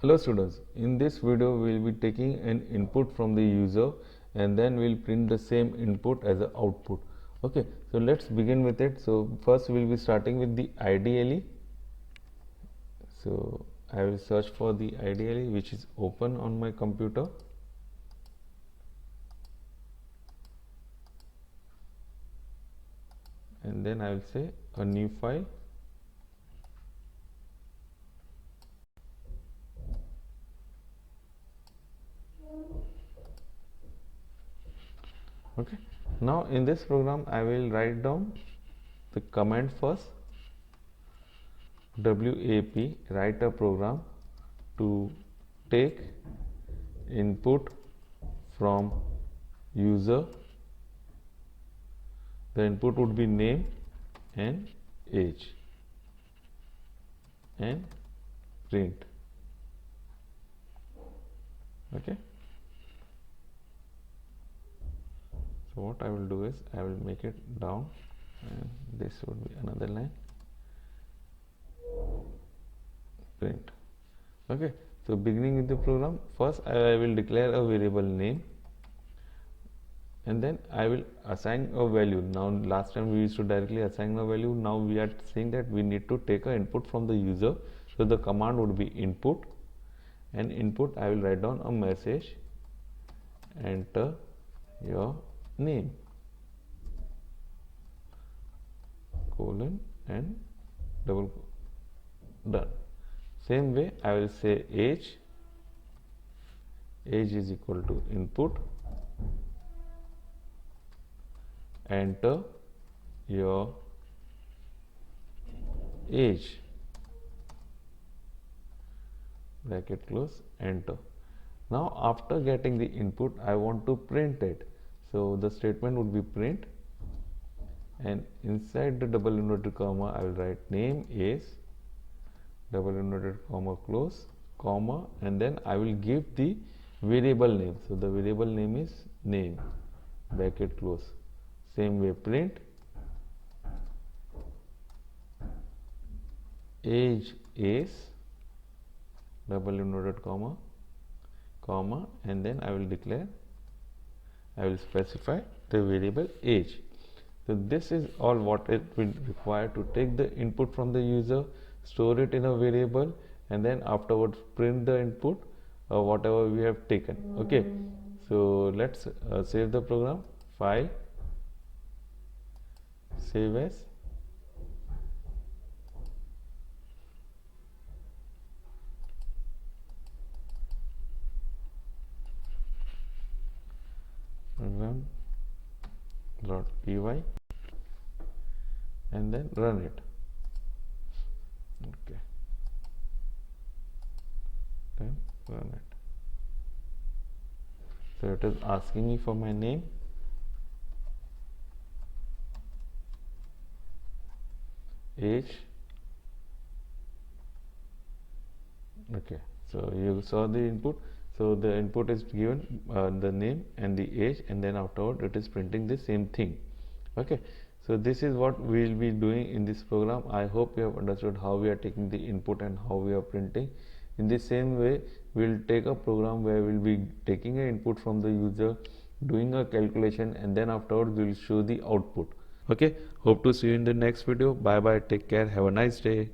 Hello students, in this video we will be taking an input from the user and then we will print the same input as an output. Okay, so let's begin with it. So first we will be starting with the IDLE. So I will search for the IDLE which is open on my computer. And then I will say a new file. Okay, now in this program I will write down the command first. WAP, write a program to take input from user. The input would be name and age and print. Okay, so what I will do is I will make it down and this would be another line, print. Okay, so beginning with the program, first I will declare a variable name and then I will assign a value. Now last time we used to directly assign a value, now we are saying that we need to take an input from the user. So the command would be input, and input I will write down a message, enter your name, colon and double, done. Same way I will say age is equal to input, enter your age, bracket close, enter. Now after getting the input I want to print it, so the statement would be print, and inside the double inverted comma I will write name is, double inverted comma close, comma, and then I will give the variable name. So the variable name is name, bracket close. Same way print age is, double inverted comma, comma, and then I will declare, I will specify the variable age. So this is all what it will require to take the input from the user, store it in a variable, and then afterwards print the input whatever we have taken. Okay, so let's save the program, file, save as, program.py, and then run it. Okay, then run it. So it is asking me for my name, age. Okay, so you saw the input. So the input is given the name and the age, and then afterward it is printing the same thing. Okay, so this is what we will be doing in this program. I hope you have understood how we are taking the input and how we are printing. In the same way, we will take a program where we will be taking an input from the user, doing a calculation, and then afterwards we will show the output. Okay, hope to see you in the next video. Bye bye, take care, have a nice day.